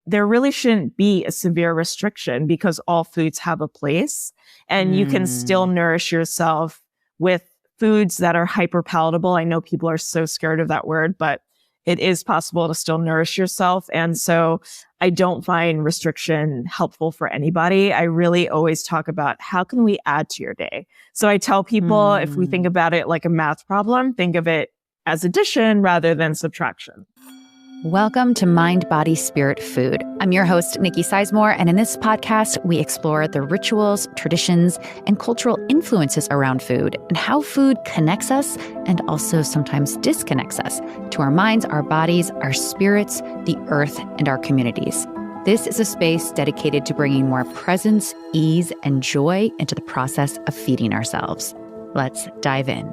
there really shouldn't be a severe restriction because all foods have a place and you can still nourish yourself with foods that are hyper palatable. I know people are so scared of that word, but it is possible to still nourish yourself. And so I don't find restriction helpful for anybody. I really always talk about how can we add to your day? So I tell people if we think about it like a math problem, think of it as addition rather than subtraction. Welcome to Mind, Body, Spirit, Food. I'm your host, Nikki Sizemore, and in this podcast, we explore the rituals, traditions, and cultural influences around food and how food connects us and also sometimes disconnects us to our minds, our bodies, our spirits, the earth, and our communities. This is a space dedicated to bringing more presence, ease, and joy into the process of feeding ourselves. Let's dive in.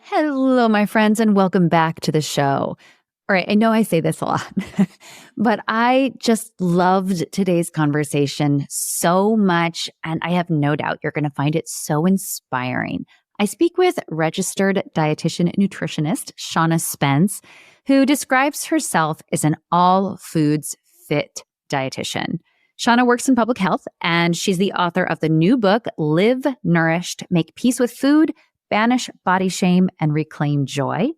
Hello, my friends, and welcome back to the show. All right, I know I say this a lot, but I just loved today's conversation so much, and I have no doubt you're going to find it so inspiring. I speak with registered dietitian and nutritionist Shana Spence, who describes herself as an all foods fit dietitian. Shana works in public health, and she's the author of the new book, Live Nourished, Make Peace with Food, Banish Body Shame, and Reclaim Joy.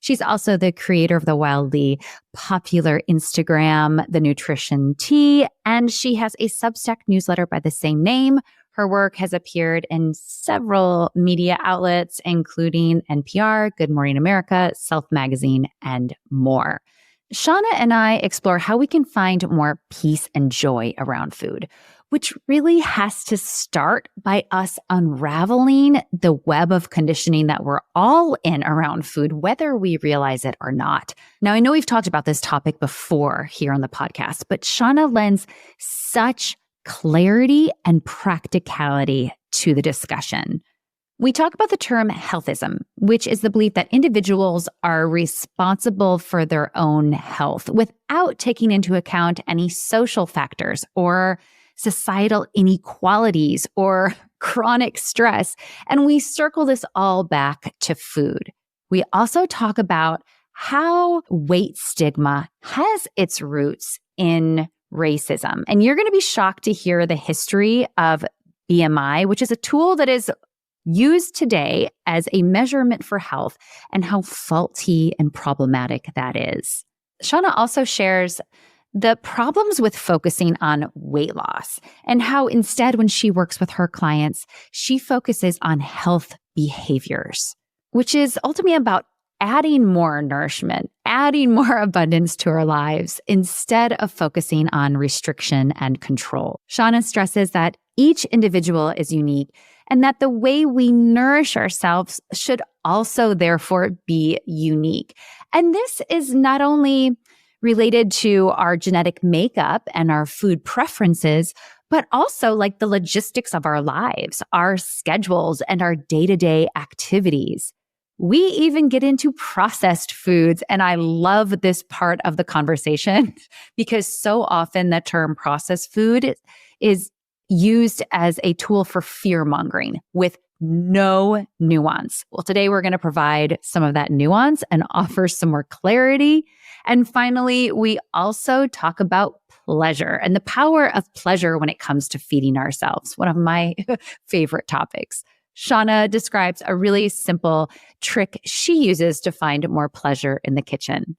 She's also the creator of the wildly popular Instagram, The Nutrition Tea, and she has a Substack newsletter by the same name. Her work has appeared in several media outlets, including NPR, Good Morning America, Self Magazine, and more. Shana and I explore how we can find more peace and joy around food, which really has to start by us unraveling the web of conditioning that we're all in around food, whether we realize it or not. Now, I know we've talked about this topic before here on the podcast, but Shana lends such clarity and practicality to the discussion. We talk about the term healthism, which is the belief that individuals are responsible for their own health without taking into account any social factors or societal inequalities or chronic stress. And we circle this all back to food. We also talk about how weight stigma has its roots in racism. And you're going to be shocked to hear the history of BMI, which is a tool that is used today as a measurement for health and how faulty and problematic that is. Shana also shares the problems with focusing on weight loss and how instead when she works with her clients, she focuses on health behaviors, which is ultimately about adding more nourishment, adding more abundance to our lives instead of focusing on restriction and control. Shana stresses that each individual is unique and that the way we nourish ourselves should also therefore be unique. And this is not only related to our genetic makeup and our food preferences, but also like the logistics of our lives, our schedules, and our day-to-day activities. We even get into processed foods, and I love this part of the conversation because so often the term processed food is used as a tool for fear-mongering with no nuance. Well, today we're going to provide some of that nuance and offer some more clarity. And finally, we also talk about pleasure and the power of pleasure when it comes to feeding ourselves, one of my favorite topics. Shana describes a really simple trick she uses to find more pleasure in the kitchen.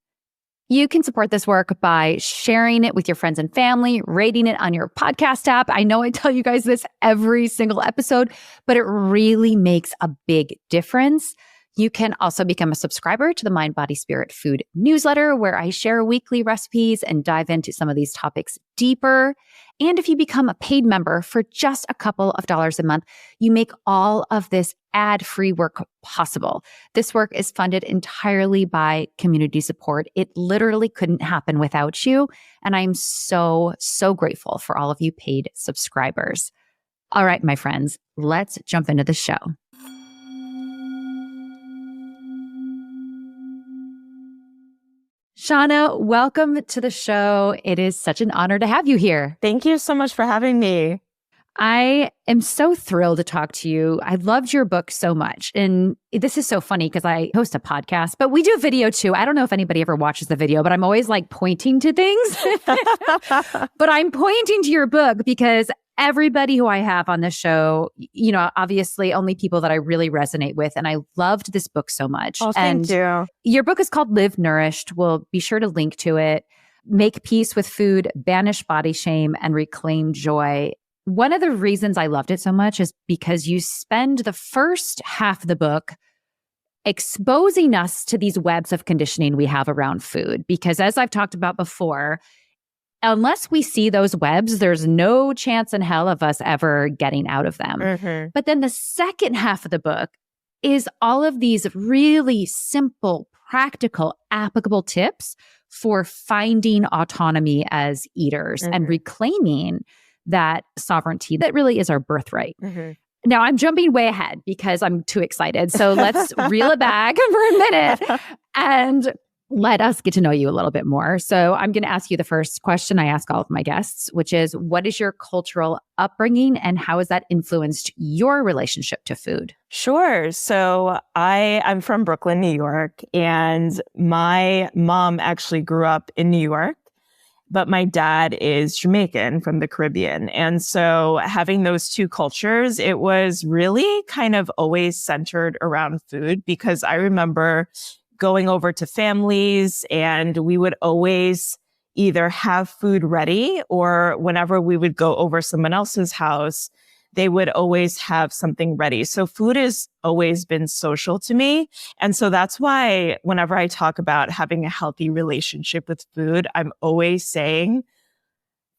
You can support this work by sharing it with your friends and family, rating it on your podcast app. I know I tell you guys this every single episode, but it really makes a big difference. You can also become a subscriber to the Mind, Body, Spirit, Food newsletter, where I share weekly recipes and dive into some of these topics deeper. And if you become a paid member for just a couple of dollars a month, you make all of this ad-free work possible. This work is funded entirely by community support. It literally couldn't happen without you. And I'm so, so grateful for all of you paid subscribers. All right, my friends, let's jump into the show. Shana, welcome to the show. It is such an honor to have you here. Thank you so much for having me. I am so thrilled to talk to you. I loved your book so much. And this is so funny because I host a podcast, but we do video too. I don't know if anybody ever watches the video, but I'm always like pointing to things. But I'm pointing to your book because everybody who I have on the show, you know, obviously only people that I really resonate with. And I loved this book so much. Oh, thank you. Your book is called Live Nourished. We'll be sure to link to it. Make peace with food, banish body shame, and reclaim joy. One of the reasons I loved it so much is because you spend the first half of the book exposing us to these webs of conditioning we have around food. Because as I've talked about before, unless we see those webs, there's no chance in hell of us ever getting out of them. Mm-hmm. But then the second half of the book is all of these really simple, practical, applicable tips for finding autonomy as eaters and reclaiming that sovereignty that really is our birthright. Now, I'm jumping way ahead because I'm too excited. So let's reel it back for a minute and let us get to know you a little bit more. So I'm going to ask you the first question I ask all of my guests, which is, what is your cultural upbringing and how has that influenced your relationship to food? Sure. So I'm from Brooklyn, New York, and my mom actually grew up in New York. But my dad is Jamaican from the Caribbean. And so having those two cultures, it was really kind of always centered around food, because I remember going over to families and we would always either have food ready, or whenever we would go over someone else's house, they would always have something ready. So food has always been social to me. And so that's why whenever I talk about having a healthy relationship with food, I'm always saying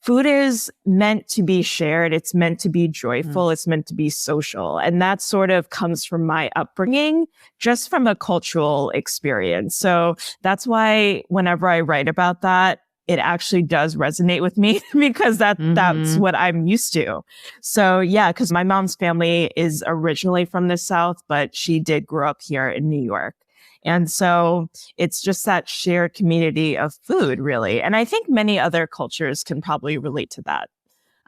food is meant to be shared. It's meant to be joyful. It's meant to be social. And that sort of comes from my upbringing, just from a cultural experience. So that's why whenever I write about that, it actually does resonate with me because that's what I'm used to. So yeah, because my mom's family is originally from the South, but she did grow up here in New York. And so it's just that shared community of food, really. And I think many other cultures can probably relate to that.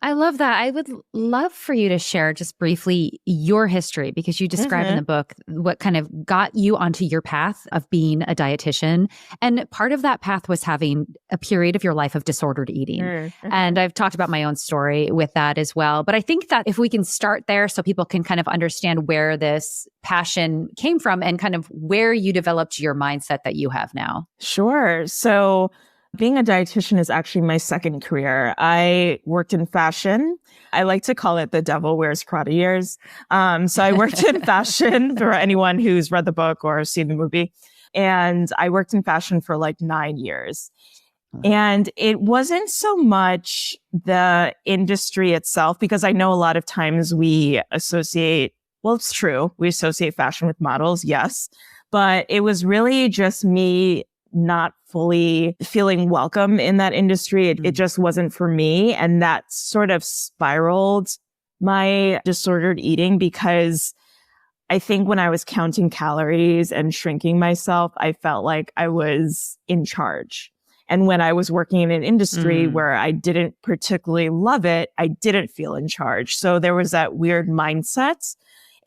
I love that. I would love for you to share just briefly your history, because you describe in the book what kind of got you onto your path of being a dietitian. And part of that path was having a period of your life of disordered eating. And I've talked about my own story with that as well. But I think that if we can start there so people can kind of understand where this passion came from and kind of where you developed your mindset that you have now. Sure. So being a dietitian is actually my second career. I worked in fashion. I like to call it the devil wears Prada years. So I worked in fashion for anyone who's read the book or seen the movie. And I worked in fashion for like 9 years. And it wasn't so much the industry itself, because I know a lot of times we associate, well, it's true, we associate fashion with models, yes. But it was really just me not fully feeling welcome in that industry. It just wasn't for me. And that sort of spiraled my disordered eating, because I think when I was counting calories and shrinking myself, I felt like I was in charge. And when I was working in an industry where I didn't particularly love it, I didn't feel in charge. So there was that weird mindset.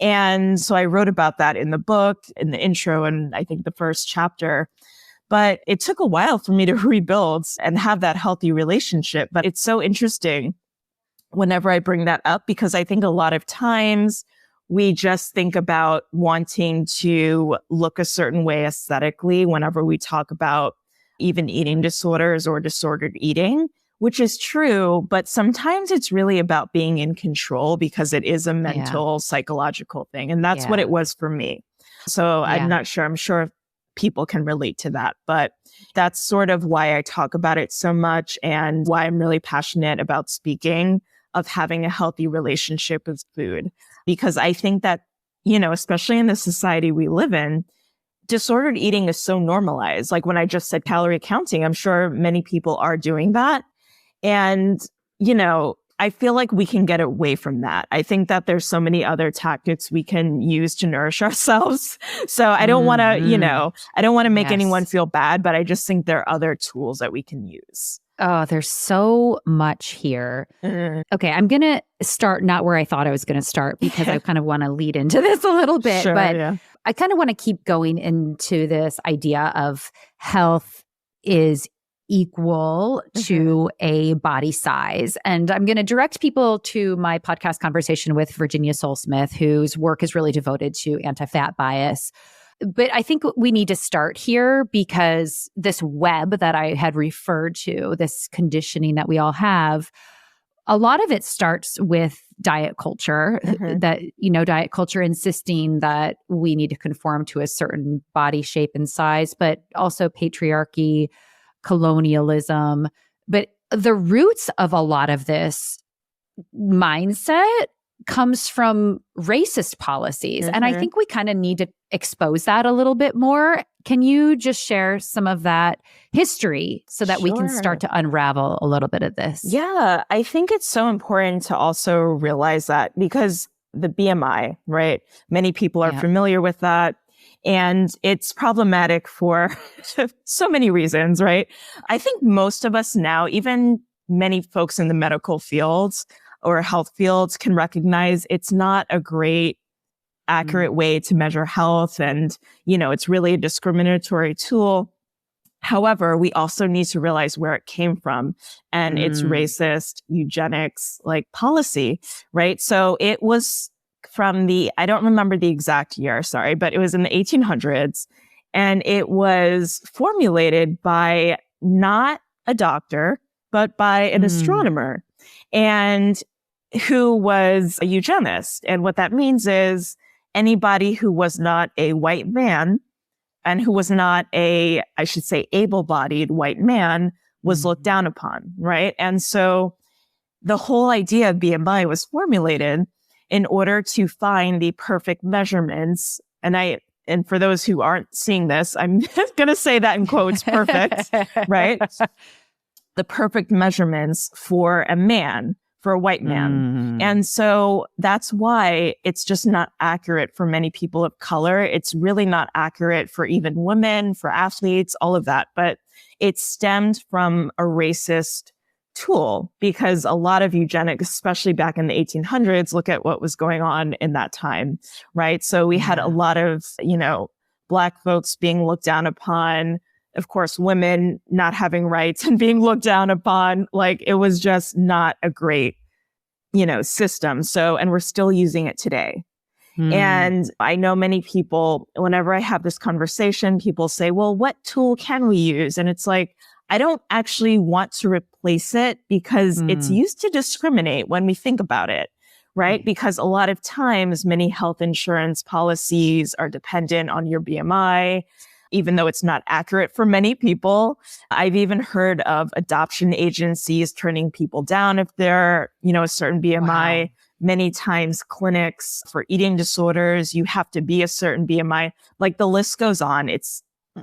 And so I wrote about that in the book, in the intro, and I think the first chapter. But it took a while for me to rebuild and have that healthy relationship. But it's so interesting whenever I bring that up, because I think a lot of times we just think about wanting to look a certain way aesthetically whenever we talk about even eating disorders or disordered eating, which is true. But sometimes it's really about being in control, because it is a mental, psychological thing. And that's what it was for me. So I'm not sure. I'm sure people can relate to that. But that's sort of why I talk about it so much, and why I'm really passionate about speaking of having a healthy relationship with food. Because I think that, you know, especially in the society we live in, disordered eating is so normalized. Like when I just said calorie counting, I'm sure many people are doing that. And, you know, I feel like we can get away from that. I think that there's so many other tactics we can use to nourish ourselves. So I don't want to, you know, I don't want to make anyone feel bad, but I just think there are other tools that we can use. Oh, there's so much here. Okay, I'm going to start not where I thought I was going to start because I kind of want to lead into this a little bit. Sure, but yeah. I kind of want to keep going into this idea of health is equal to a body size. And I'm going to direct people to my podcast conversation with Virginia Soulsmith, whose work is really devoted to anti-fat bias. But I think we need to start here because this web that I had referred to, this conditioning that we all have, a lot of it starts with diet culture, that, diet culture insisting that we need to conform to a certain body shape and size, but also patriarchy, colonialism. But the roots of a lot of this mindset comes from racist policies. And I think we kind of need to expose that a little bit more. Can you just share some of that history so that we can start to unravel a little bit of this? Yeah, I think it's so important to also realize that because the BMI, right? Many people are familiar with that. And it's problematic for so many reasons, right? I think most of us now, even many folks in the medical fields or health fields, can recognize it's not a great, accurate way to measure health. And, it's really a discriminatory tool. However, we also need to realize where it came from, and it's racist, eugenics, policy, right? So it was from I don't remember the exact year, sorry, but it was in the 1800s, and it was formulated by not a doctor, but by an astronomer, and who was a eugenist. And what that means is anybody who was not a white man and who was not I should say, able-bodied white man was looked down upon, right? And so the whole idea of BMI was formulated in order to find the perfect measurements. And for those who aren't seeing this, I'm going to say that in quotes, perfect, right? The perfect measurements for a man, for a white man. And so that's why it's just not accurate for many people of color. It's really not accurate for even women, for athletes, all of that. But it stemmed from a racist tool because a lot of eugenics, especially back in the 1800s, look at what was going on in that time, right? So we had a lot of, Black folks being looked down upon, of course, women not having rights and being looked down upon. It was just not a great, system. So, and we're still using it today. And I know many people, whenever I have this conversation, people say, well, what tool can we use? And it's like, I don't actually want to replace it because it's used to discriminate when we think about it, right? Because a lot of times, many health insurance policies are dependent on your BMI, even though it's not accurate for many people. I've even heard of adoption agencies turning people down if they're, a certain BMI. Wow. Many times clinics for eating disorders, you have to be a certain BMI. The list goes on.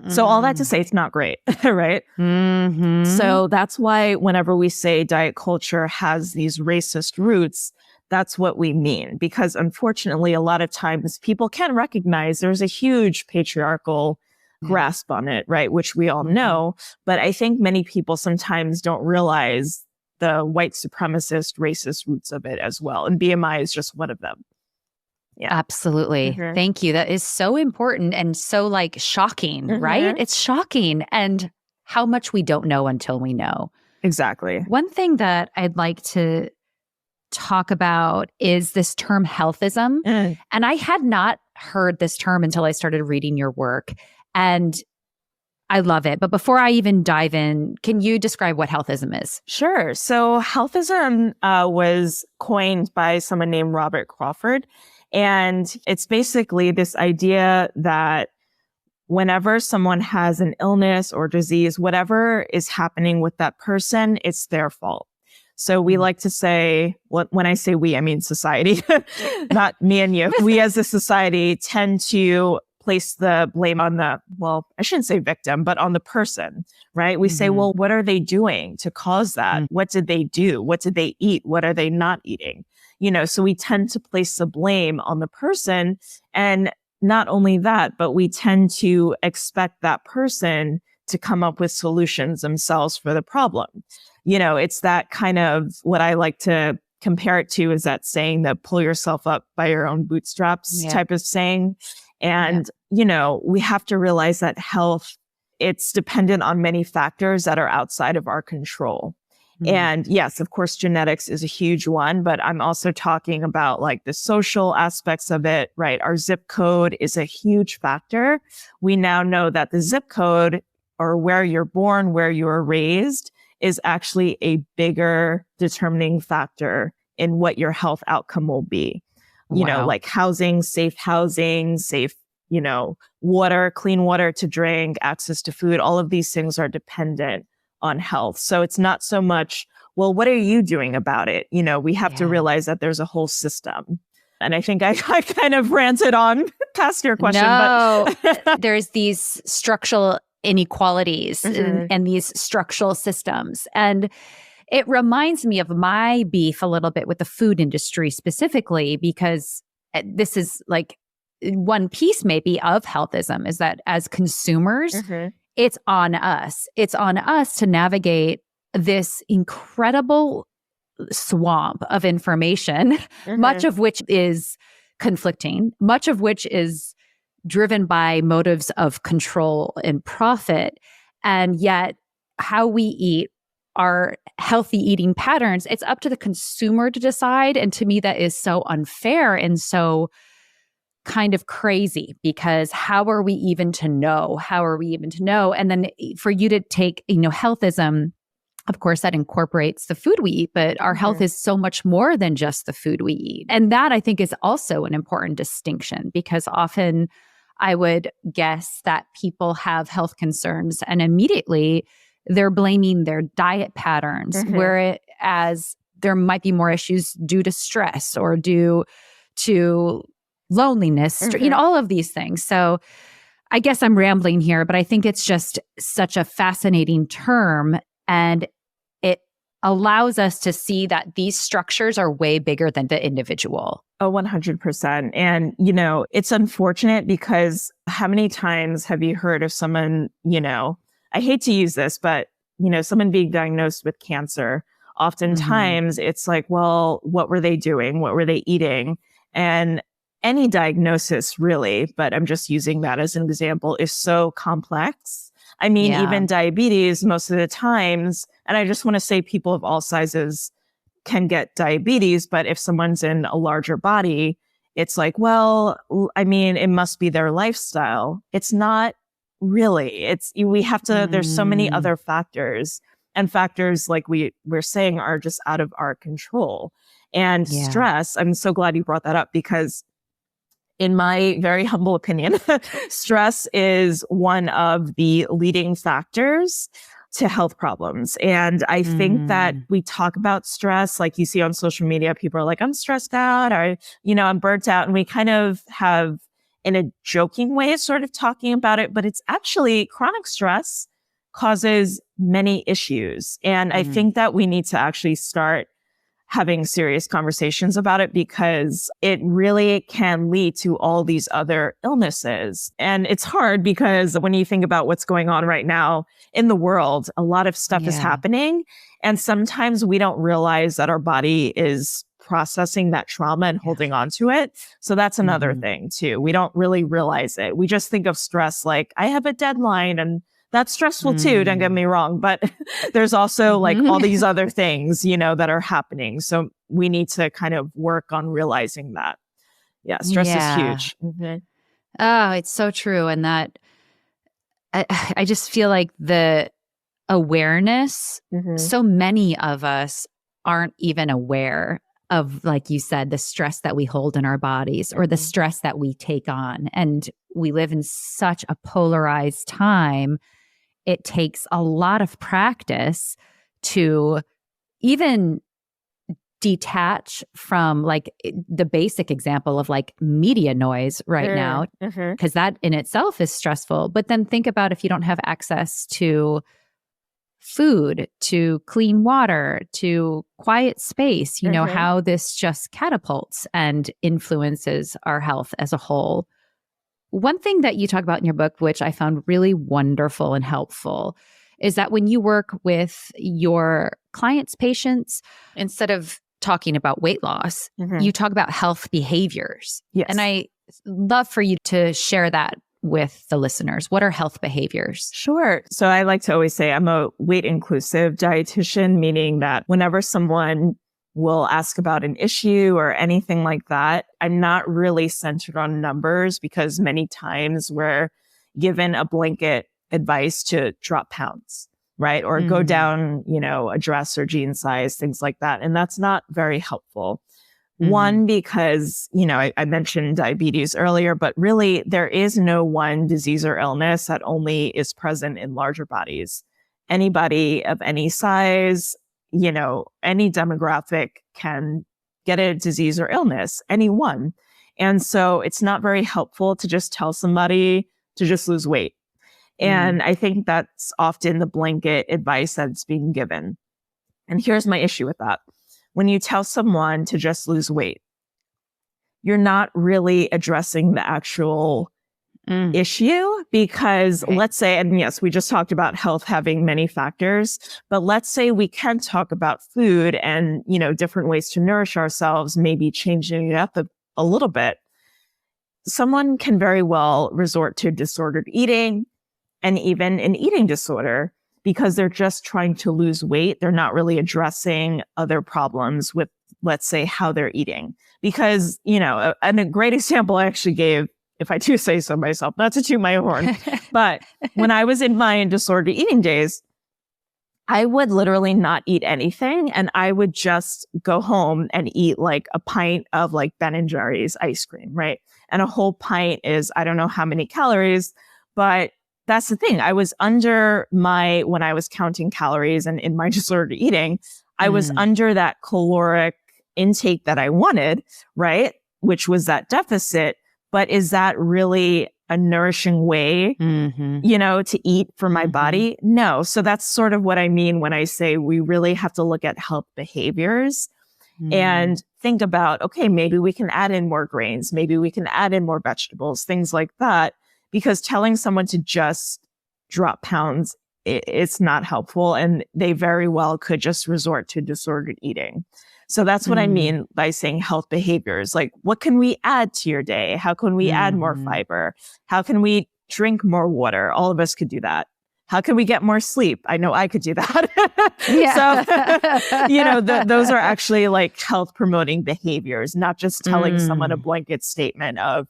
So all that to say, it's not great, right? So that's why whenever we say diet culture has these racist roots, that's what we mean. Because unfortunately, a lot of times people can't recognize there's a huge patriarchal grasp on it, right? Which we all know. But I think many people sometimes don't realize the white supremacist, racist roots of it as well. And BMI is just one of them. Yeah. Absolutely. Thank you. That is so important and so shocking, right? It's shocking and how much we don't know until we know. Exactly. One thing that I'd like to talk about is this term healthism. And I had not heard this term until I started reading your work. And I love it. But before I even dive in, can you describe what healthism is? Sure. So healthism was coined by someone named Robert Crawford. And it's basically this idea that whenever someone has an illness or disease, whatever is happening with that person, it's their fault. So we like to say, when I say we, I mean society, not me and you. We as a society tend to place the blame on I shouldn't say victim, but on the person, right? We say, well, what are they doing to cause that? What did they do? What did they eat? What are they not eating? So we tend to place the blame on the person. And not only that, but we tend to expect that person to come up with solutions themselves for the problem. It's that kind of, what I like to compare it to is that saying, that pull yourself up by your own bootstraps type of saying. And, we have to realize that health, it's dependent on many factors that are outside of our control. And yes, of course, genetics is a huge one, but I'm also talking about like the social aspects of it, right? Our zip code is a huge factor. We now know that the zip code, or where you're born, where you were raised, is actually a bigger determining factor in what your health outcome will be. Like housing, safe, water, clean water to drink, access to food, all of these things are dependent on health. So it's not so much, well, what are you doing about it? We have to realize that there's a whole system. And I think I kind of ranted on past your question. No, but there's these structural inequalities and these structural systems. And it reminds me of my beef a little bit with the food industry specifically, because this is like one piece maybe of healthism, is that as consumers, it's on us. It's on us to navigate this incredible swamp of information, much of which is conflicting, much of which is driven by motives of control and profit. And yet how we eat, our healthy eating patterns, it's up to the consumer to decide. And to me, that is so unfair and so kind of crazy, because how are we even to know? And then for you to take, healthism, of course, that incorporates the food we eat, but our health is so much more than just the food we eat. And that, I think, is also an important distinction, because often I would guess that people have health concerns and immediately they're blaming their diet patterns, whereas there might be more issues due to stress or due to loneliness, all of these things. So I guess I'm rambling here, but I think it's just such a fascinating term, and it allows us to see that these structures are way bigger than the individual. Oh, 100%. And, it's unfortunate, because how many times have you heard of someone, I hate to use this, but, someone being diagnosed with cancer, oftentimes it's like, well, what were they doing? What were they eating? And any diagnosis really, but I'm just using that as an example, is so complex. I mean, even diabetes, most of the times, and I just want to say people of all sizes can get diabetes, but if someone's in a larger body, it's like, well, I mean, it must be their lifestyle. It's not really. We have to, there's so many other factors, and factors like we're saying are just out of our control. And stress, I'm so glad you brought that up, because in my very humble opinion, stress is one of the leading factors to health problems. And I think that we talk about stress, like you see on social media, people are like, I'm stressed out, or, I'm burnt out. And we kind of have, in a joking way, sort of talking about it, but it's actually chronic stress causes many issues. And I think that we need to actually start having serious conversations about it, because it really can lead to all these other illnesses. And it's hard, because when you think about what's going on right now in the world, a lot of stuff is happening. And sometimes we don't realize that our body is processing that trauma and holding on to it. So that's another thing too. We don't really realize it. We just think of stress like, I have a deadline, and that's stressful too, don't get me wrong. But there's also like all these other things, that are happening. So we need to kind of work on realizing that. Yeah, stress is huge. Oh, it's so true. And that I just feel like the awareness, so many of us aren't even aware of, like you said, the stress that we hold in our bodies or the stress that we take on. And we live in such a polarized time. It takes a lot of practice to even detach from like the basic example of like media noise right now, because that in itself is stressful. But then think about if you don't have access to food, to clean water, to quiet space, how this just catapults and influences our health as a whole. one thing that you talk about in your book, which I found really wonderful and helpful, is that when you work with your clients' patients, instead of talking about weight loss, you talk about health behaviors. Yes. And I love for you to share that with the listeners. What are health behaviors? Sure. So I like to always say I'm a weight inclusive dietitian, meaning that whenever someone will ask about an issue or anything like that, I'm not really centered on numbers, because many times we're given a blanket advice to drop pounds, right? Or go down, a dress or jean size, things like that. And that's not very helpful. One, because, I mentioned diabetes earlier, but really there is no one disease or illness that only is present in larger bodies. Anybody of any size, any demographic can get a disease or illness, anyone. And so it's not very helpful to just tell somebody to just lose weight. And I think that's often the blanket advice that's being given. And here's my issue with that. When you tell someone to just lose weight, you're not really addressing the actual issue, because let's say, and yes, we just talked about health having many factors, but let's say we can talk about food and, different ways to nourish ourselves, maybe changing it up a little bit. Someone can very well resort to disordered eating and even an eating disorder, because they're just trying to lose weight. They're not really addressing other problems with, let's say, how they're eating. Because, and a great example I actually gave, if I do say so myself, not to toot my horn, but when I was in my disordered eating days, I would literally not eat anything. And I would just go home and eat like a pint of like Ben & Jerry's ice cream, right? And a whole pint is, I don't know how many calories, but that's the thing. I was under when I was counting calories and in my disordered eating, I was under that caloric intake that I wanted, right? Which was that deficit. But is that really a nourishing way, to eat for my body? No. So that's sort of what I mean when I say we really have to look at health behaviors and think about, okay, maybe we can add in more grains. Maybe we can add in more vegetables, things like that. Because telling someone to just drop pounds, it's not helpful. And they very well could just resort to disordered eating. So that's what I mean by saying health behaviors. Like, what can we add to your day? How can we add more fiber? How can we drink more water? All of us could do that. How can we get more sleep? I know I could do that. So, those are actually like health promoting behaviors, not just telling someone a blanket statement of,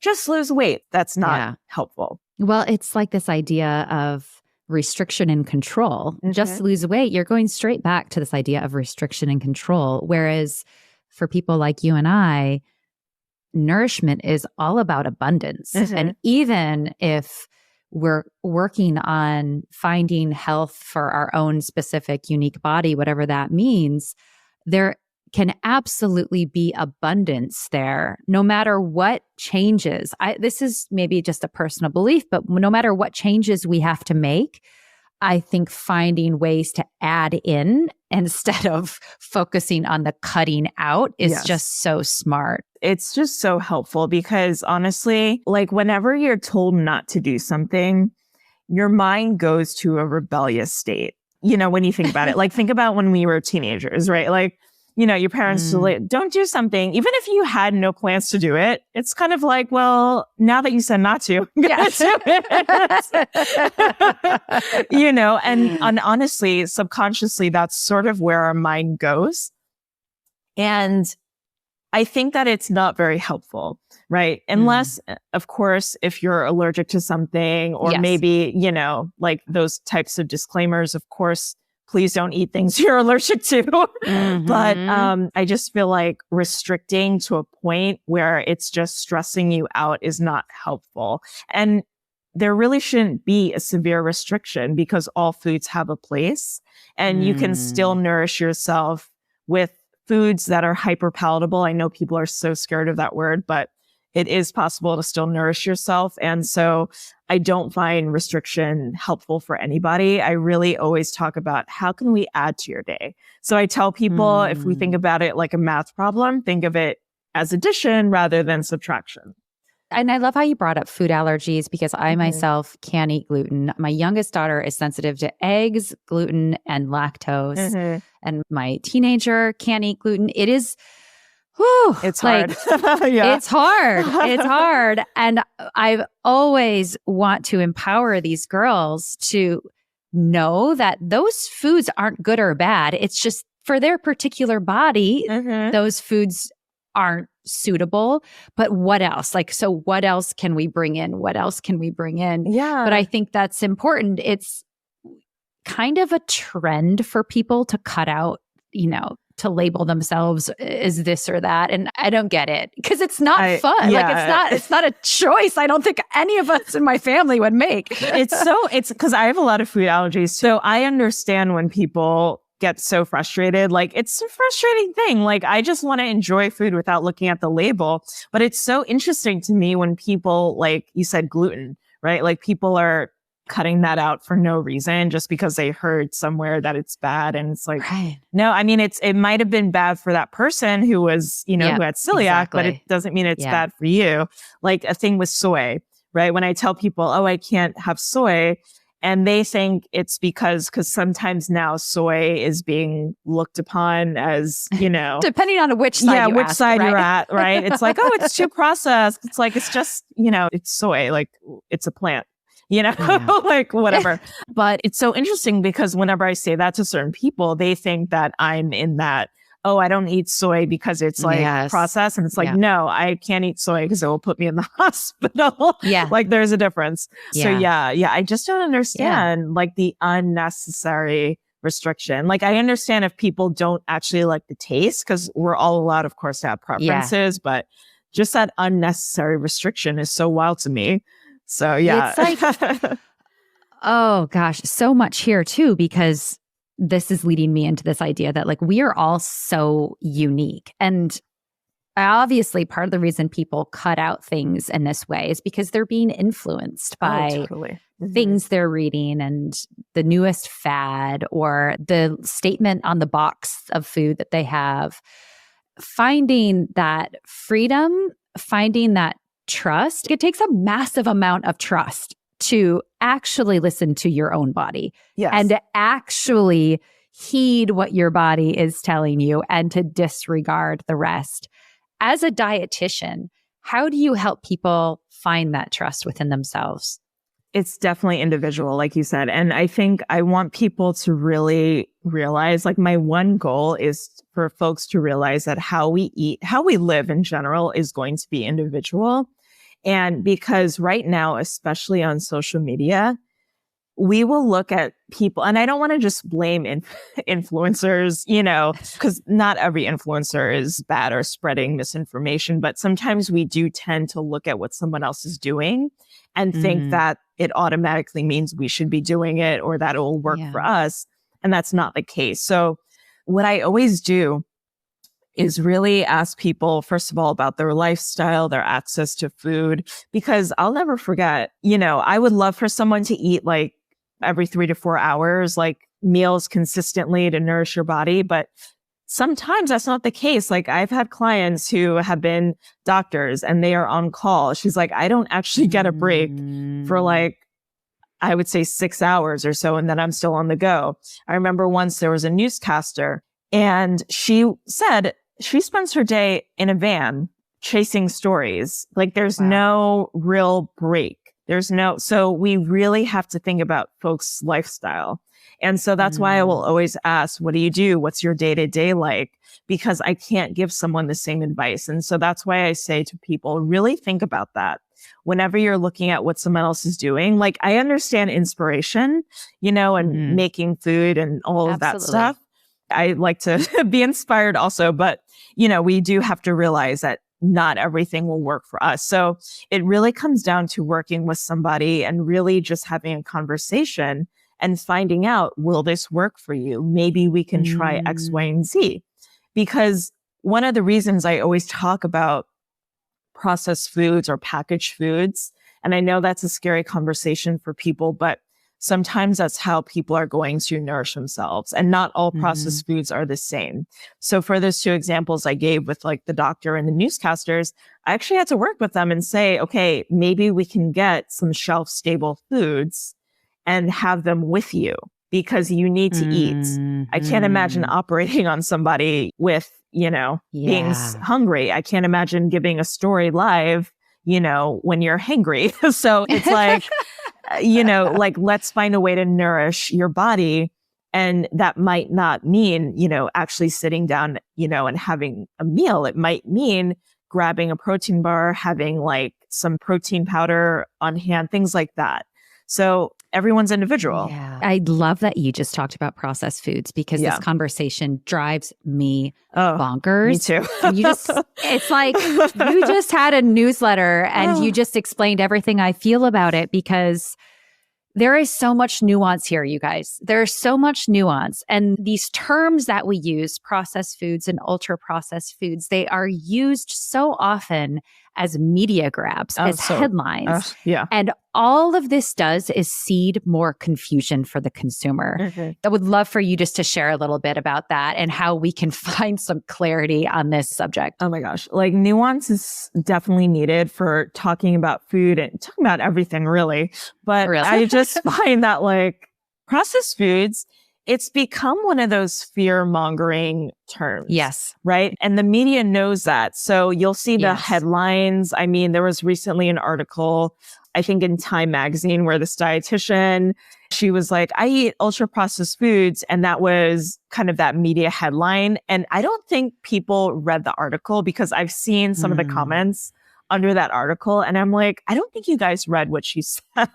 just lose weight. That's not helpful. Well, it's like this idea of restriction and control. Just lose weight. You're going straight back to this idea of restriction and control. Whereas for people like you and I, nourishment is all about abundance. And even if we're working on finding health for our own specific, unique body, whatever that means, there can absolutely be abundance there, no matter what changes. This is maybe just a personal belief, but no matter what changes we have to make, I think finding ways to add in instead of focusing on the cutting out is just so smart. It's just so helpful because honestly, like whenever you're told not to do something, your mind goes to a rebellious state. When you think about it, like think about when we were teenagers, right? Like, your parents don't do something, even if you had no plans to do it. It's kind of like, well, now that you said not to, I'm gonna do it. And honestly, subconsciously, that's sort of where our mind goes. And I think that it's not very helpful, right? Unless, of course, if you're allergic to something or maybe, like those types of disclaimers, of course, please don't eat things you're allergic to. But I just feel like restricting to a point where it's just stressing you out is not helpful. And there really shouldn't be a severe restriction because all foods have a place and you can still nourish yourself with foods that are hyper palatable. I know people are so scared of that word, but it is possible to still nourish yourself. And so I don't find restriction helpful for anybody. I really always talk about how can we add to your day? So I tell people if we think about it like a math problem, think of it as addition rather than subtraction. And I love how you brought up food allergies because I myself can't eat gluten. My youngest daughter is sensitive to eggs, gluten, and lactose. And my teenager can't eat gluten. It is, whew, it's hard. It's hard. It's hard. And I always want to empower these girls to know that those foods aren't good or bad. It's just for their particular body, those foods aren't suitable. But what else? Like, so what else can we bring in? What else can we bring in? Yeah. But I think that's important. It's kind of a trend for people to cut out, to label themselves as this or that. And I don't get it because it's not fun. Yeah. Like it's not a choice. I don't think any of us in my family would make. It's because I have a lot of food allergies. So I understand when people get so frustrated. Like, it's a frustrating thing. Like, I just want to enjoy food without looking at the label. But it's so interesting to me when people, like you said, gluten, right? Like, people are cutting that out for no reason just because they heard somewhere that it's bad. And it's like, no, I mean, it might have been bad for that person who was, who had celiac, but it doesn't mean it's bad for you. Like a thing with soy, right? When I tell people, oh, I can't have soy, and they think it's because sometimes now soy is being looked upon as, depending on which side you're at, right? It's like, oh, it's too processed. It's like, it's just, it's soy, like it's a plant. Like whatever. But it's so interesting because whenever I say that to certain people, they think that I'm in that, oh, I don't eat soy because it's like processed. And it's like, no, I can't eat soy because it will put me in the hospital. Yeah. Like there's a difference. So I just don't understand like the unnecessary restriction. Like I understand if people don't actually like the taste because we're all allowed, of course, to have preferences, but just that unnecessary restriction is so wild to me. So yeah. It's like, oh gosh, so much here too, because this is leading me into this idea that like we are all so unique. And obviously part of the reason people cut out things in this way is because they're being influenced by things they're reading and the newest fad or the statement on the box of food that they have. Finding that freedom, finding that trust, it takes a massive amount of trust to actually listen to your own body and to actually heed what your body is telling you and to disregard the rest. As a dietitian, how do you help people find that trust within themselves? It's definitely individual, like you said. And I think I want people to really realize, like my one goal is for folks to realize that how we eat, how we live in general is going to be individual. And because right now, especially on social media, we will look at people, and I don't want to just blame influencers, because not every influencer is bad or spreading misinformation, but sometimes we do tend to look at what someone else is doing and think that it automatically means we should be doing it or that it will work for us. And that's not the case. So what I always do is really ask people, first of all, about their lifestyle, their access to food, because I'll never forget, I would love for someone to eat like every 3 to 4 hours, like meals consistently to nourish your body. But sometimes that's not the case. Like I've had clients who have been doctors and they are on call. She's like, I don't actually get a break for like, I would say 6 hours or so. And then I'm still on the go. I remember once there was a newscaster and she said she spends her day in a van chasing stories. Like there's no real break. So we really have to think about folks' lifestyle. And so that's why I will always ask, what do you do? What's your day-to-day like? Because I can't give someone the same advice. And so that's why I say to people, really think about that. Whenever you're looking at what someone else is doing, like I understand inspiration, and making food and all of that stuff. I like to be inspired also, but, we do have to realize that not everything will work for us. So it really comes down to working with somebody and really just having a conversation and finding out, will this work for you? Maybe we can try X, Y, and Z. Because one of the reasons I always talk about processed foods or packaged foods, and I know that's a scary conversation for people, but sometimes that's how people are going to nourish themselves. And not all processed foods are the same. So for those two examples I gave with like the doctor and the newscasters, I actually had to work with them and say, okay, maybe we can get some shelf stable foods and have them with you because you need to eat. I can't imagine operating on somebody with, being hungry. I can't imagine giving a story live, when you're hangry. So it's like, like let's find a way to nourish your body. And that might not mean, actually sitting down, and having a meal. It might mean grabbing a protein bar, having like some protein powder on hand, things like that. So everyone's individual. Yeah. I love that you just talked about processed foods because this conversation drives me bonkers. Me too. It's like you just had a newsletter and you just explained everything I feel about it because there is so much nuance here, you guys. There's so much nuance. And these terms that we use, processed foods and ultra processed foods, they are used so often as media grabs, as headlines. And all of this does is seed more confusion for the consumer. I would love for you just to share a little bit about that and how we can find some clarity on this subject. Oh my gosh. Like nuance is definitely needed for talking about food and talking about everything really. But I just find that like processed foods, it's become one of those fear-mongering terms. Yes. Right? And the media knows that. So you'll see the headlines. I mean, there was recently an article, I think in Time magazine, where this dietitian, she was like, I eat ultra-processed foods. And that was kind of that media headline. And I don't think people read the article because I've seen some of the comments under that article. And I'm like, I don't think you guys read what she said.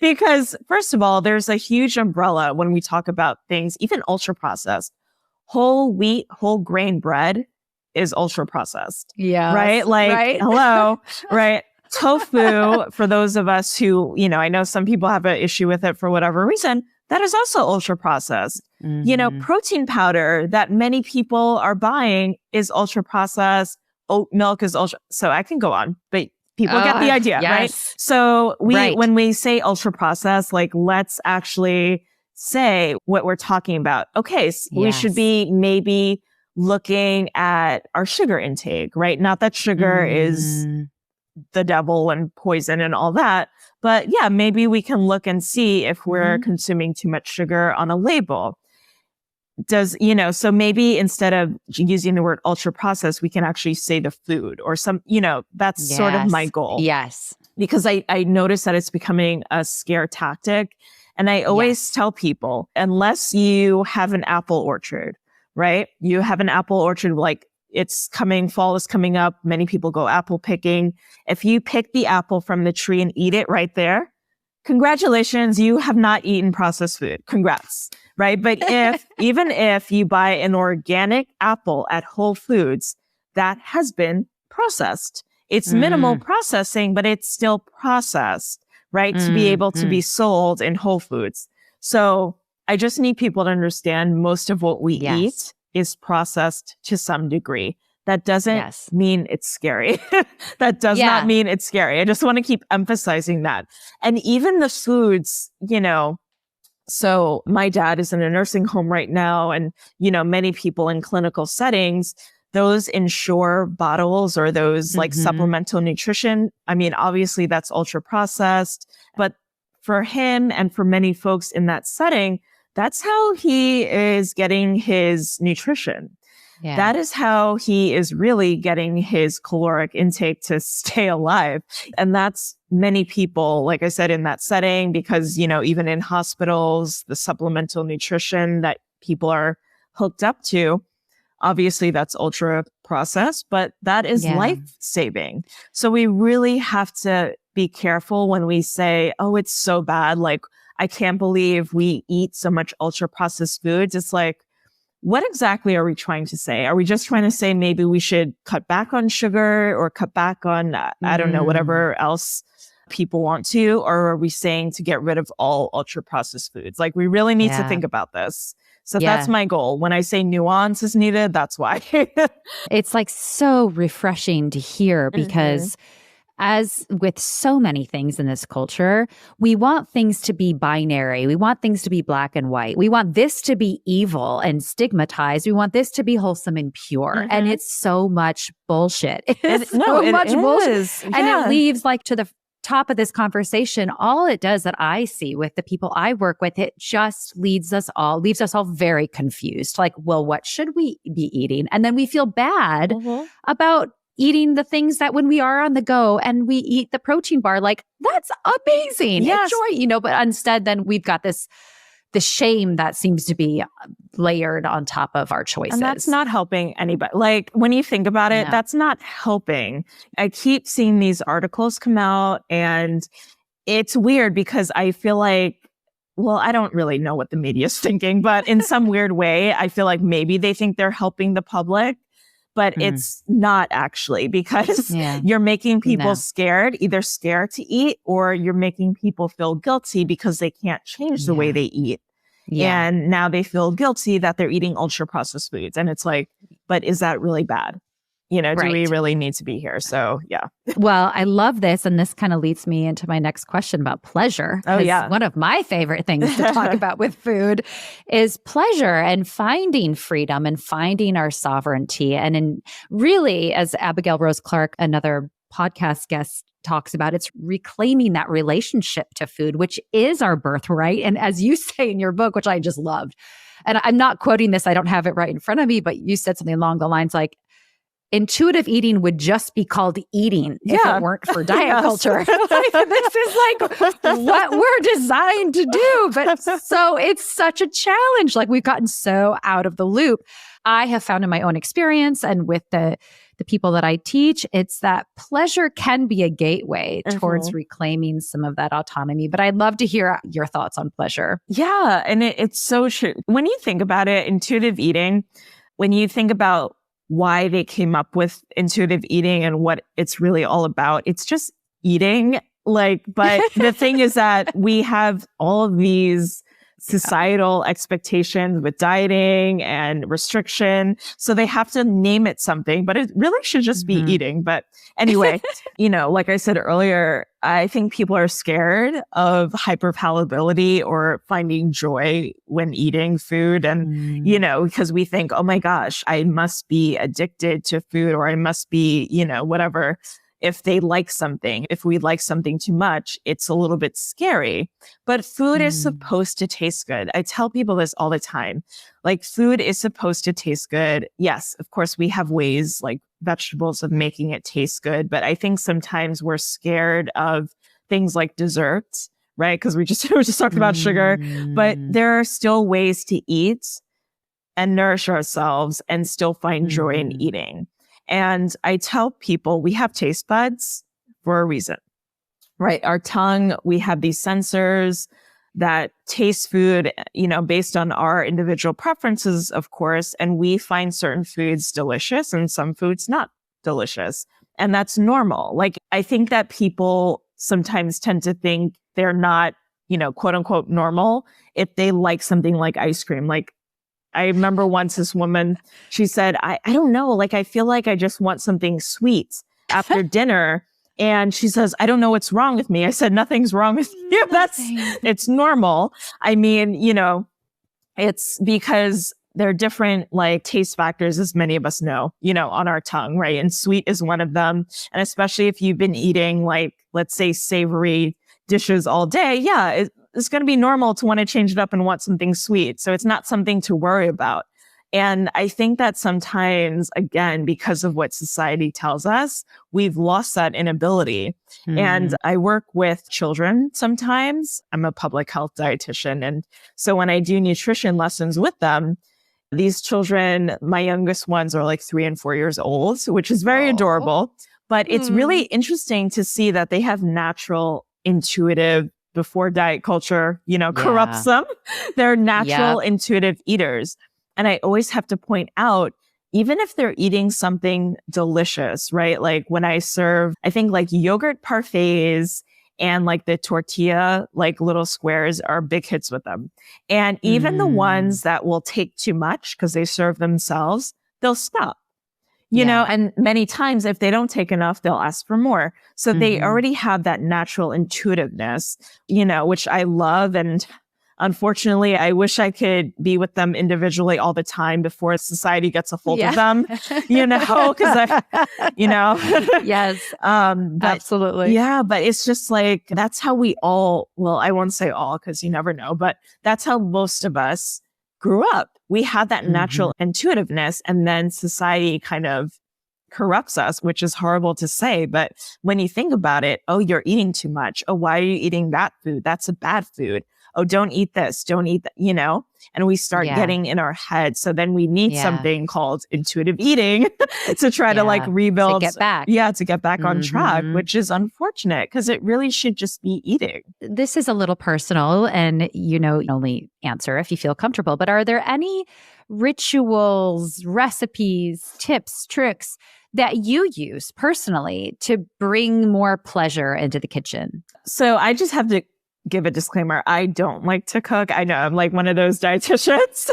Because first of all, there's a huge umbrella when we talk about things, even ultra processed. Whole wheat, whole grain bread is ultra processed. Yeah. Right? Like, hello, right? Tofu, for those of us who, I know some people have an issue with it for whatever reason, that is also ultra processed. Protein powder that many people are buying is ultra processed. Oat milk is ultra. So I can go on, but people get the idea, right? So when we say ultra processed, like let's actually say what we're talking about. Okay, so we should be maybe looking at our sugar intake, right? Not that sugar is the devil and poison and all that, but yeah, maybe we can look and see if we're consuming too much sugar on a label. So maybe instead of using the word ultra processed, we can actually say the food or some, that's sort of my goal. Yes. Because I notice that it's becoming a scare tactic. And I always tell people, unless you have an apple orchard, right? You have an apple orchard, like fall is coming up. Many people go apple picking. If you pick the apple from the tree and eat it right there, congratulations, you have not eaten processed food. Congrats. Right. But even if you buy an organic apple at Whole Foods, that has been processed. It's minimal processing, but it's still processed, right? To be able to be sold in Whole Foods. So I just need people to understand most of what we eat is processed to some degree. That doesn't mean it's scary. That does not mean it's scary. I just want to keep emphasizing that. And even the foods, so my dad is in a nursing home right now. And, many people in clinical settings, those Ensure bottles or those like supplemental nutrition. I mean, obviously that's ultra processed, but for him and for many folks in that setting, that's how he is getting his nutrition. Yeah. That is how he is really getting his caloric intake to stay alive. And that's many people, like I said, in that setting, because, even in hospitals, the supplemental nutrition that people are hooked up to, obviously that's ultra processed, but that is life-saving. So we really have to be careful when we say, oh, it's so bad. Like, I can't believe we eat so much ultra processed foods. It's like, what exactly are we trying to say? Are we just trying to say maybe we should cut back on sugar or cut back on, I don't know, whatever else people want to? Or are we saying to get rid of all ultra processed foods? Like, we really need to think about this. So that's my goal. When I say nuance is needed, that's why. It's like so refreshing to hear because as with so many things in this culture, we want things to be binary. We want things to be black and white. We want this to be evil and stigmatized. We want this to be wholesome and pure. And it's so much bullshit. It's so much bullshit. And it leaves like to the top of this conversation, all it does that I see with the people I work with, it just leaves us all very confused. Like, well, what should we be eating? And then we feel bad about eating the things that when we are on the go and we eat the protein bar, like that's amazing. Enjoy, but instead then we've got the shame that seems to be layered on top of our choices. And that's not helping anybody. Like when you think about it, that's not helping. I keep seeing these articles come out and it's weird because I feel like, well, I don't really know what the media is thinking, but in some weird way, I feel like maybe they think they're helping the public, but it's not actually because you're making people scared, either scared to eat or you're making people feel guilty because they can't change the way they eat. And now they feel guilty that they're eating ultra processed foods. And it's like, but is that really bad? Do we really need to be here? So, yeah. Well, I love this. And this kind of leads me into my next question about pleasure. Oh, yeah. One of my favorite things to talk about with food is pleasure and finding freedom and finding our sovereignty. And really, as Abigail Rose Clark, another podcast guest, talks about, it's reclaiming that relationship to food, which is our birthright. And as you say in your book, which I just loved, and I'm not quoting this, I don't have it right in front of me, but you said something along the lines like, intuitive eating would just be called eating if it weren't for diet culture. This is like what we're designed to do. But so it's such a challenge. Like we've gotten so out of the loop. I have found in my own experience and with the people that I teach, it's that pleasure can be a gateway towards reclaiming some of that autonomy. But I'd love to hear your thoughts on pleasure. Yeah. And it's so true. When you think about it, intuitive eating, when you think about why they came up with intuitive eating and what it's really all about, it's just eating. But the thing is that we have all of these societal expectations with dieting and restriction. So they have to name it something, but it really should just be eating. But anyway, like I said earlier, I think people are scared of hyperpalatability or finding joy when eating food. And, because we think, oh my gosh, I must be addicted to food or I must be, whatever. If they like something, if we like something too much, it's a little bit scary. But food is supposed to taste good. I tell people this all the time. Like food is supposed to taste good. Yes, of course, we have ways like vegetables of making it taste good. But I think sometimes we're scared of things like desserts, right? Because we just talked about sugar. But there are still ways to eat and nourish ourselves and still find joy in eating. And I tell people we have taste buds for a reason, right? Our tongue, we have these sensors that taste food, based on our individual preferences, of course, and we find certain foods delicious and some foods not delicious. And that's normal. Like, I think that people sometimes tend to think they're not, quote unquote, normal if they like something like ice cream. Like, I remember once this woman, she said, I don't know, like, I feel like I just want something sweet after dinner. And she says, I don't know what's wrong with me. I said, nothing's wrong with you. It's normal. I mean, it's because there are different like taste factors, as many of us know, on our tongue, right? And sweet is one of them. And especially if you've been eating like, let's say, savory dishes all day, it's going to be normal to want to change it up and want something sweet. So it's not something to worry about. And I think that sometimes, again, because of what society tells us, we've lost that inability. And I work with children sometimes. I'm a public health dietitian. And so when I do nutrition lessons with them, these children, my youngest ones are like 3 and 4 years old, which is very adorable. But it's really interesting to see that they have natural, intuitive, before diet culture, corrupts them. They're natural, intuitive eaters. And I always have to point out, even if they're eating something delicious, right? Like when I serve, I think like yogurt parfaits and like the tortilla, like little squares are big hits with them. And even the ones that will take too much because they serve themselves, they'll stop. you know, and many times if they don't take enough, they'll ask for more. So they already have that natural intuitiveness, you know, which I love. And unfortunately, I wish I could be with them individually all the time before society gets a hold of them, you know, because you know. Yes, but, absolutely. Yeah, but it's just like, that's how we all, well, I won't say all because you never know, but that's how most of us grew up. We had that natural intuitiveness, and then society kind of corrupts us, which is horrible to say. But when you think about it, oh, you're eating too much. Oh, why are you eating that food? That's a bad food. Oh, don't eat this. Don't eat that, you know, and we start getting in our head. So then we need something called intuitive eating to try to like rebuild. To get back. To get back on track, which is unfortunate because it really should just be eating. This is a little personal, and, you know, only answer if you feel comfortable, but are there any rituals, recipes, tips, tricks that you use personally to bring more pleasure into the kitchen? So I just have to give a disclaimer. I don't like to cook. I know I'm like one of those dietitians.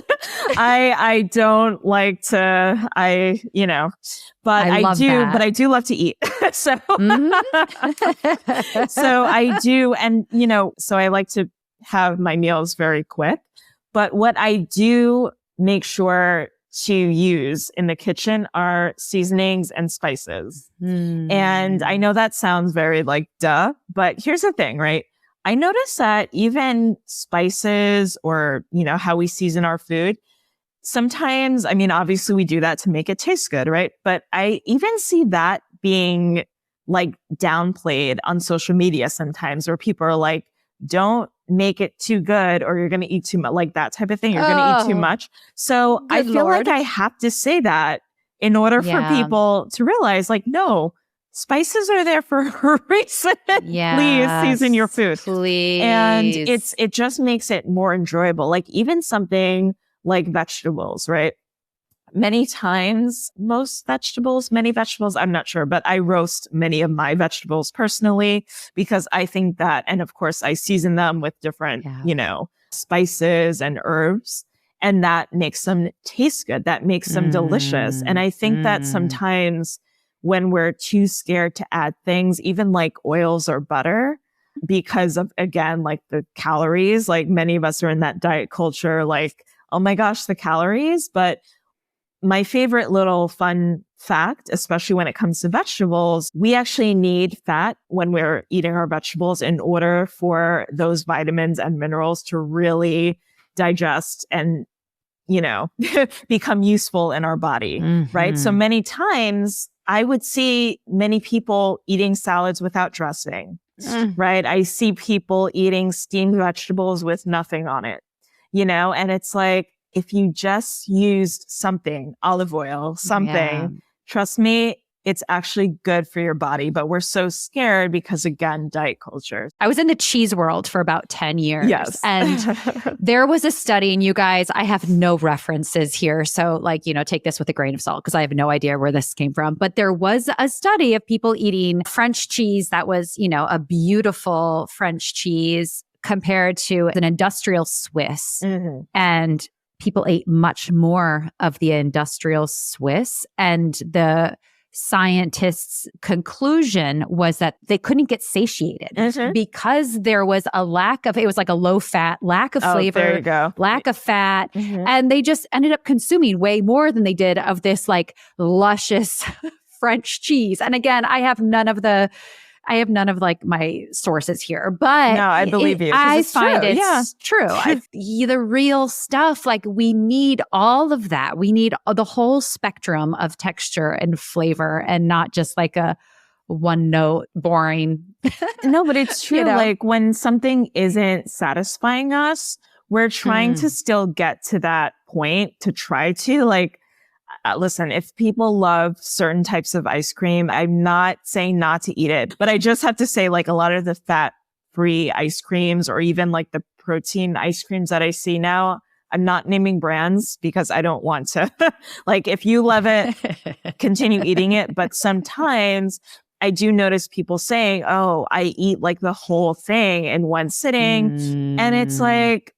I don't like to, you know, but I do love to eat. So, so I do. And, you know, so I like to have my meals very quick, but what I do make sure to use in the kitchen are seasonings and spices. And I know that sounds very like duh, but here's the thing, right? I noticed that even spices, or, you know, how we season our food, sometimes, I mean, obviously we do that to make it taste good, right? But I even see that being like downplayed on social media sometimes, where people are like, don't make it too good or you're going to eat too much, like that type of thing. You're going to eat too much. So I feel like I have to say that in order for people to realize, like, no, spices are there for a reason. Please season your food. Please. And it just makes it more enjoyable. Like even something like vegetables, right? Many times, many vegetables, I'm not sure, but I roast many of my vegetables personally because I think that, and of course I season them with different, you know, spices and herbs, and that makes them taste good. That makes them delicious. And I think that sometimes when we're too scared to add things, even like oils or butter, because of, again, like the calories, like many of us are in that diet culture, like, oh my gosh, the calories. But my favorite little fun fact, especially when it comes to vegetables, we actually need fat when we're eating our vegetables in order for those vitamins and minerals to really digest and, you know, become useful in our body, right? So many times I would see many people eating salads without dressing, right? I see people eating steamed vegetables with nothing on it, you know, and it's like, if you just used something, olive oil, something, trust me, it's actually good for your body. But we're so scared because, again, diet culture. I was in the cheese world for about 10 years. Yes. And there was a study, and you guys, I have no references here. So like, you know, take this with a grain of salt because I have no idea where this came from. But there was a study of people eating French cheese that was, you know, a beautiful French cheese compared to an industrial Swiss. And people ate much more of the industrial Swiss, and the scientists' conclusion was that they couldn't get satiated because there was a lack of, it was like a low fat, lack of flavor, lack of fat. And they just ended up consuming way more than they did of this like luscious French cheese. And again, I have none of like my sources here, but no, I believe you. I find it's true. The real stuff, like we need all of that. We need the whole spectrum of texture and flavor, and not just like a one note boring. No, but it's true. You know? Like when something isn't satisfying us, we're trying to still get to that point to try to like, listen, if people love certain types of ice cream, I'm not saying not to eat it, but I just have to say like a lot of the fat-free ice creams, or even like the protein ice creams that I see now, I'm not naming brands because I don't want to. Like if you love it, continue eating it. But sometimes I do notice people saying, oh, I eat like the whole thing in one sitting. And it's like,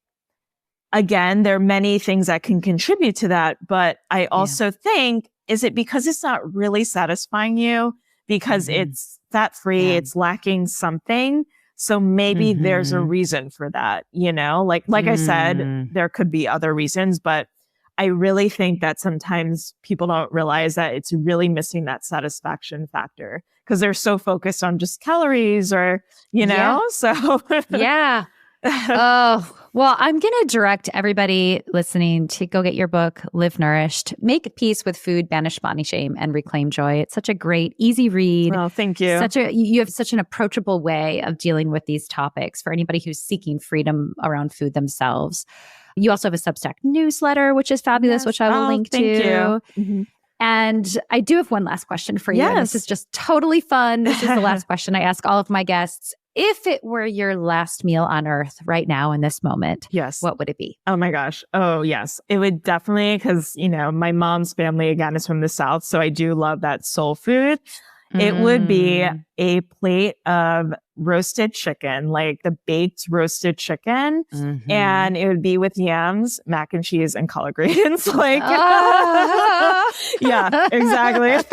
again, there are many things that can contribute to that. But I also think, is it because it's not really satisfying you? Because it's fat-free, it's lacking something. So maybe there's a reason for that, like I said, there could be other reasons, but I really think that sometimes people don't realize that it's really missing that satisfaction factor because they're so focused on just calories or, so. Yeah. Oh, well, I'm going to direct everybody listening to go get your book, Live Nourished, Make Peace with Food, Banish Body Shame, and Reclaim Joy. It's such a great, easy read. Oh, thank you. You have such an approachable way of dealing with these topics for anybody who's seeking freedom around food themselves. You also have a Substack newsletter, which is fabulous, which I will link to. Thank you. Mm-hmm. And I do have one last question for you. Yes. And this is just totally fun. This is the last question I ask all of my guests. If it were your last meal on earth right now in this moment, what would it be? Oh my gosh. Oh, yes. It would definitely, because, my mom's family, again, is from the South. So I do love that soul food. It would be a plate of roasted chicken, like the baked roasted chicken. And it would be with yams, mac and cheese, and collard greens. Yeah, exactly. It's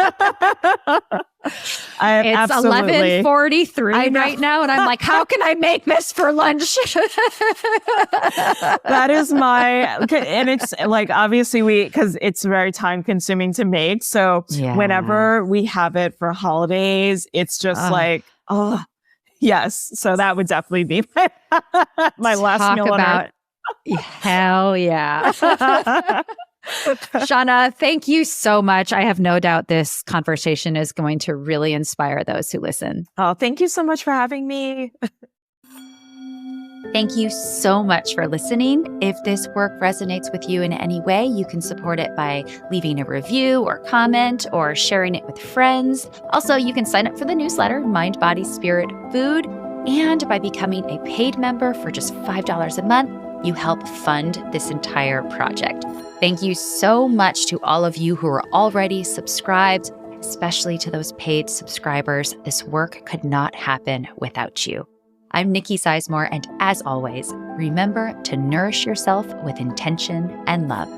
11:43 right now, and I'm like, how can I make this for lunch? That is and it's like, obviously because it's very time consuming to make. So whenever we have it for holidays, it's just oh, yes. So that would definitely be my last meal on earth. Hell yeah. Shana, thank you so much. I have no doubt this conversation is going to really inspire those who listen. Oh, thank you so much for having me. Thank you so much for listening. If this work resonates with you in any way, you can support it by leaving a review or comment or sharing it with friends. Also, you can sign up for the newsletter, Mind, Body, Spirit, Food. And by becoming a paid member for just $5 a month, you help fund this entire project. Thank you so much to all of you who are already subscribed, especially to those paid subscribers. This work could not happen without you. I'm Nikki Sizemore, and as always, remember to nourish yourself with intention and love.